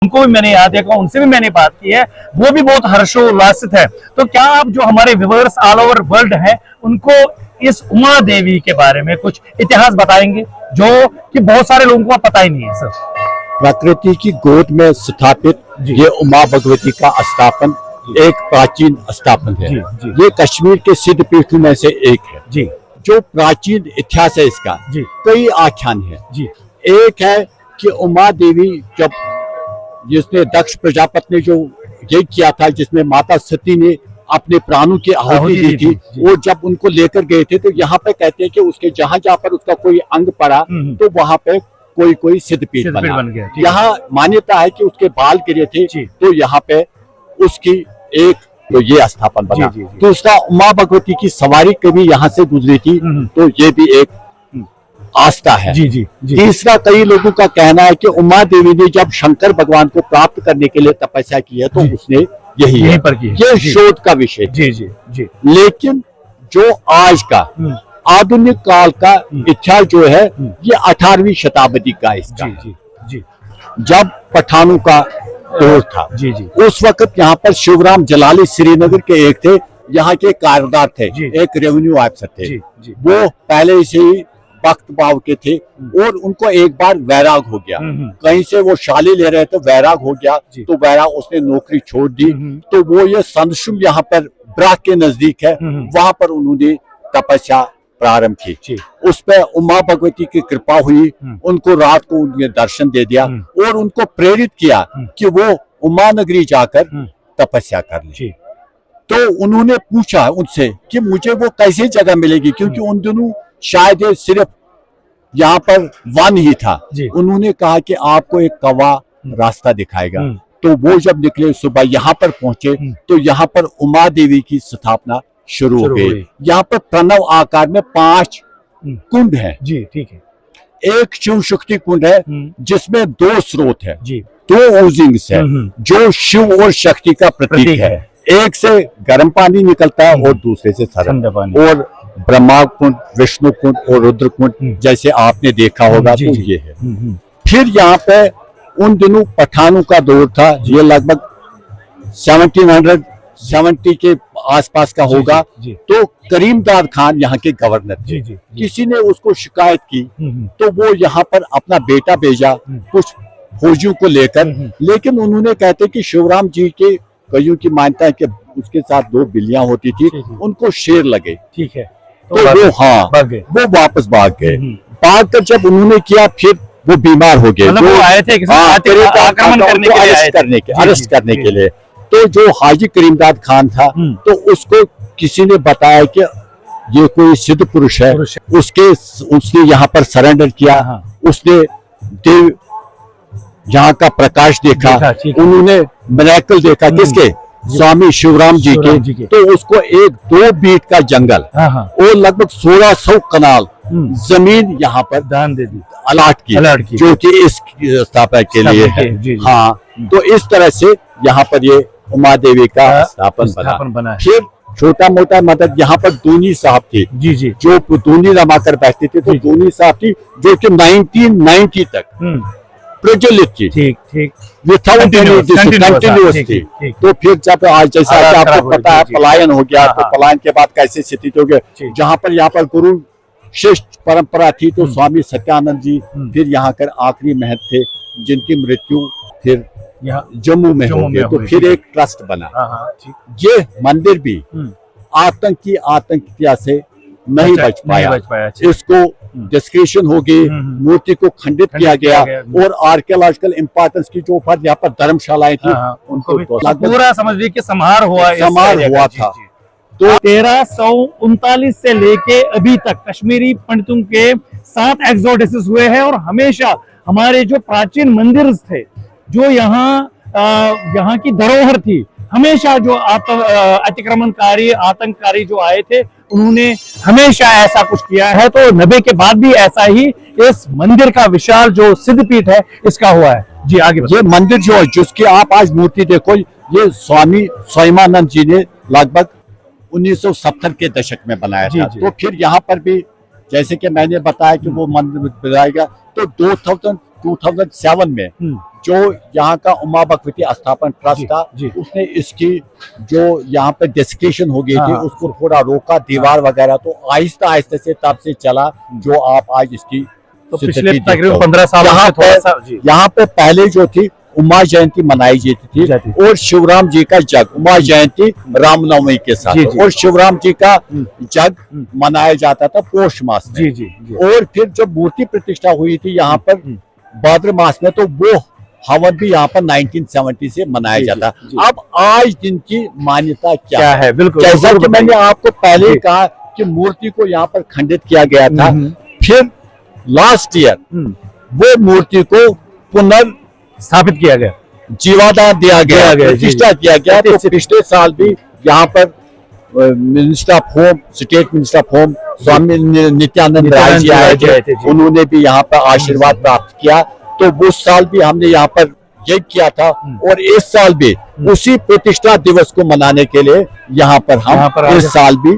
उनको भी मैंने यहाँ देखा, उनसे भी मैंने बात की है, वो भी बहुत हर्षोल्लासित है। तो क्या आप जो हमारे व्यूअर्स ऑल ओवर वर्ल्ड हैं उनको इस उमा देवी के बारे में कुछ इतिहास बताएंगे जो कि बहुत सारे लोगों को पता ही नहीं है? सर, प्रकृति की गोद में स्थापित ये उमा भगवती का स्थापन एक प्राचीन स्थापन है। ये कश्मीर के सिद्ध पीठों में से एक है जी, जो प्राचीन इतिहास है इसका जी, कई आख्यान है जी। एक है कि उमा देवी जब जिसने दक्ष प्रजापति ने जो ये किया था, जिसमें माता सती ने अपने प्राणों की आहुति दी थी, वो जब उनको लेकर गए थे तो यहाँ पे कहते हैं कि उसके जहां जहां पर उसका कोई अंग पड़ा तो वहां पे कोई कोई सिद्धपीठ बन गया। यहाँ मान्यता है कि उसके बाल गिरे थे तो यहाँ पे उसकी एक तो ये स्थापन बना। दूसरा, उमा भगवती की सवारी कभी यहाँ से गुजरी थी तो ये भी एक आस्था है। तीसरा, कई लोगों का कहना है कि उमा देवी ने जब शंकर भगवान को प्राप्त करने के लिए तपस्या की है तो उसने यही पर की। ये शोध का विषय। लेकिन जो आज का आधुनिक काल का इतिहास जो है ये 18वीं शताब्दी का इसका जब पठानों का दौर था। उस वक्त यहाँ पर शिवराम जलाली श्रीनगर के एक थे, यहाँ के कार्यदार थे, एक रेवेन्यू अफसर थे। वो पहले से ही भक्त भाव के थे और उनको एक बार वैराग हो गया, कहीं से वो शाली ले रहे थे, वैराग हो गया तो वैराग उसने नौकरी छोड़ दी। तो वो ये संदशुम यहाँ पर ब्राक के नजदीक है, वहां पर उन्होंने तपस्या प्रारंभ की। उस पर उमा भगवती की कृपा हुई, उनको रात को उनके दर्शन दे दिया और उनको प्रेरित किया कि वो उमा नगरी जाकर तपस्या कर ले। तो उन्होंने पूछा उनसे कि मुझे वो कैसे जगह मिलेगी, क्योंकि उन दिनों शायद सिर्फ यहाँ पर वन ही था। उन्होंने कहा कि आपको एक कौवा रास्ता दिखाएगा। तो वो जब निकले सुबह यहाँ पर पहुंचे तो यहाँ पर उमा देवी की स्थापना शुरू हो गई। यहाँ पर प्रणव आकार में 5 कुंड है। एक शिव शक्ति कुंड है जिसमें 2 स्रोत है, 2 ओजिंग्स है जो शिव और शक्ति का प्रतीक है। एक से गर्म पानी निकलता है और दूसरे से ठंडा पानी। और ब्रह्मा कुंड, विष्णु कुंड और रुद्र कुंड जैसे आपने देखा होगा तो ये है। फिर यहाँ पे उन दिनों पठानों का दौर था, ये लगभग 1770 के आसपास का होगा। तो करीमदाद खान यहाँ के गवर्नर थे। किसी ने उसको शिकायत की तो वो यहाँ पर अपना बेटा भेजा कुछ फौजियों को लेकर, लेकिन उन्होंने कहते कि शिवराम जी के कईयों की मान्यता है कि उसके साथ 2 बिल्लियां होती थी, उनको शेर लगे। तो वो वापस भाग गए। भाग कर जब उन्होंने किया फिर वो बीमार हो गए, वो आए थे अरेस्ट करने के लिए। तो जो हाजी करीमदाद खान था तो उसको किसी ने बताया कि ये कोई सिद्ध पुरुष है, उसने यहाँ पर सरेंडर किया। उसने देव यहाँ का प्रकाश देखा, उन्होंने मिरेकल देखा किसके, स्वामी शिवराम जी के। तो उसको 1-2 बीट का जंगल और लगभग 1600 कनाल जमीन यहाँ पर दान दे दी, अलाट की, जो कि इस स्थापना के लिए है। हाँ, तो इस तरह से यहाँ पर ये उमा देवी का स्थापन बना। फिर छोटा मोटा मदद यहाँ पर दूनी साहब थी, जो दूनी रमाकर बैठती थी। तो दूनी साहब थी जो कि 1990 तक प्रज्वलित थी, विथआउट कंटिन्यूअस थी। तो फिर जब आज जैसा आपको पता है पलायन हो गया, तो पलायन के बाद कैसे स्थिति हो गया, जहाँ पर यहाँ पर गुरु श्रेष्ठ परंपरा थी तो स्वामी सत्यानंद जी फिर यहाँ कर आखिरी महंत थे, जिनकी मृत्यु फिर जम्मू में हो गई। तो फिर एक ट्रस्ट बना। ये मंदिर भी आतंकिया से नहीं बच पाया। इसको डिस्क्रिप्शन हो गई, मूर्ति को खंडित किया गया और आर्कियोलॉजिकल इंपॉर्टेंस की जो पर यहाँ पर धर्मशालाएं थी उनको पूरा समझ लीजिए कि समार हुआ था। तो 1339 से लेके अभी तक कश्मीरी पंडितों के 7 एक्सोडसिस हुए हैं और हमेशा हमारे जो प्राचीन मंदिर थे, जो यहाँ की धरोहर थी, हमेशा जो अतिक्रमणकारी आतंककारी जो आए थे उन्होंने हमेशा ऐसा कुछ किया है। तो 90 के बाद भी ऐसा ही इस मंदिर का विशाल जो सिद्धपीठ है इसका हुआ है। जी आगे। ये मंदिर जो है जिसकी आप आज मूर्ति देखो, ये स्वामी स्वयमानंद जी ने लगभग 1970 के दशक में बनाया था। तो फिर यहाँ पर भी जैसे कि मैंने बताया कि वो मंदिर बनाएगा तो 2007 में जो यहाँ का उमा भगवती स्थापन ट्रस्ट था, उसने इसकी जो यहाँ पे डेस्टिनेशन हो गई थी उसको थोड़ा रोका, दीवार वगैरह, तो आहिस्ता आहिस्ता से तब से चला जो आप आज इसकी तो पिछले तकरीबन 15 साल यहाँ पे पहले जो थी उमा जयंती मनाई जाती थी और शिवराम जी का जग, उमा जयंती रामनवमी के साथ, और शिवराम जी का जग मनाया जाता था पोष मास में। और फिर जब मूर्ति प्रतिष्ठा हुई थी यहाँ पर भाद्र मास में, तो वो हवन भी यहाँ पर 1970 से मनाया जाता। अब आज दिन की मान्यता क्या है? बिल्कुल, जैसा कि मैंने आपको पहले कहा कि मूर्ति को यहाँ पर खंडित किया गया था, फिर लास्ट ईयर वो मूर्ति को पुनर्स्थापित किया गया, जीवादान दिया गया, प्रतिष्ठा किया गया। तो पिछले साल भी यहाँ पर minister of home, state minister of home Swami Nityanand Rai ji आए थे, उन्होंने भी यहाँ पर आशीर्वाद प्राप्त किया। तो उस साल भी हमने यहाँ पर यज्ञ किया था, और इस साल भी उसी प्रतिष्ठा दिवस को मनाने के लिए यहाँ पर हम इस साल भी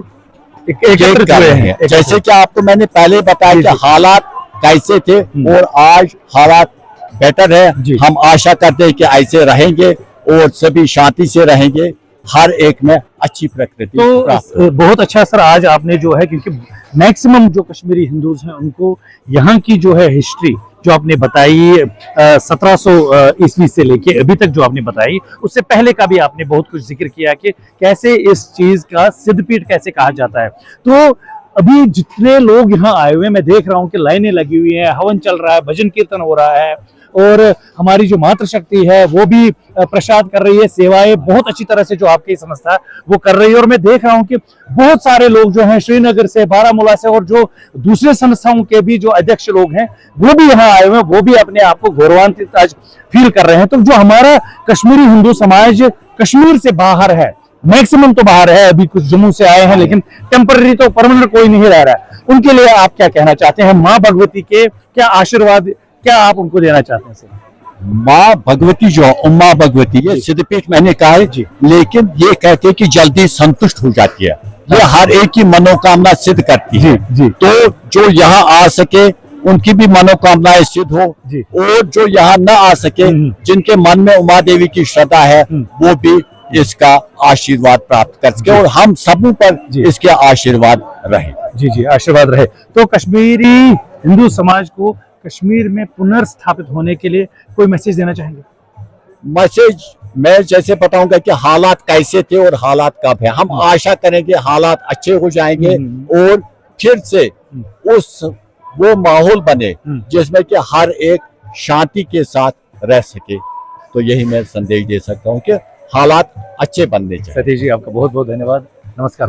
एकत्रित कर रहे हैं। जैसे कि आपको मैंने पहले बताया कि हालात कैसे थे और आज हालात बेटर है। हम आशा करते हैं कि ऐसे रहेंगे और सभी शांति से रहेंगे, हर एक में अच्छी प्रकृति। तो बहुत अच्छा सर, आज आपने जो है, क्योंकि मैक्सिमम जो कश्मीरी हिंदूज हैं उनको यहाँ की जो है हिस्ट्री जो आपने बताई 1700 ईस्वी से लेके अभी तक जो आपने बताई, उससे पहले का भी आपने बहुत कुछ जिक्र किया कि कैसे इस चीज का सिद्धपीठ कैसे कहा जाता है। तो अभी जितने लोग यहाँ आए हुए हैं, मैं देख रहा हूँ कि लाइनें लगी हुई हैं, हवन चल रहा है, भजन कीर्तन हो रहा है, और हमारी जो मातृशक्ति है वो भी प्रसाद कर रही है, सेवाएं बहुत अच्छी तरह से जो आपकी संस्था वो कर रही है। और मैं देख रहा हूँ कि बहुत सारे लोग जो हैं श्रीनगर से, बारामूला से, और जो दूसरे संस्थाओं के भी जो अध्यक्ष लोग हैं वो भी यहाँ आए हुए हैं, वो भी अपने आप को गौरवान्वित आज फील कर रहे हैं। तो जो हमारा कश्मीरी हिंदू समाज कश्मीर से बाहर है, मैक्सिमम तो बाहर है, अभी कुछ जम्मू से आए हैं, लेकिन टेम्पररी तो परमानेंट कोई नहीं रह रहा है, उनके लिए आप क्या कहना चाहते हैं? माँ भगवती के क्या आशीर्वाद, क्या आप उनको देना चाहते हैं सर? माँ भगवती जो उमा भगवती, ये सिद्धपीठ मैंने कहा है, लेकिन ये कहते हैं कि जल्दी संतुष्ट हो जाती है, ये हर एक की मनोकामना सिद्ध करती है। तो जो यहाँ आ सके उनकी भी मनोकामनाएं सिद्ध हो, और जो यहाँ न आ सके, जिनके मन में उमा देवी की श्रद्धा है, वो भी इसका आशीर्वाद प्राप्त कर सके, और हम सबों पर इसके आशीर्वाद रहे। जी, आशीर्वाद रहे। तो कश्मीरी हिंदू समाज को कश्मीर में पुनर्स्थापित होने के लिए कोई मैसेज देना चाहेंगे? मैसेज मैं जैसे बताऊंगा कि हालात कैसे थे और हालात कब है। हम आशा करेंगे हालात अच्छे हो जाएंगे और फिर से वो माहौल बने जिसमें कि हर एक शांति के साथ रह सके। तो यही मैं संदेश दे सकता हूँ कि हालात अच्छे बनने चाहिए। सतीश जी, आपका बहुत बहुत धन्यवाद। नमस्कार।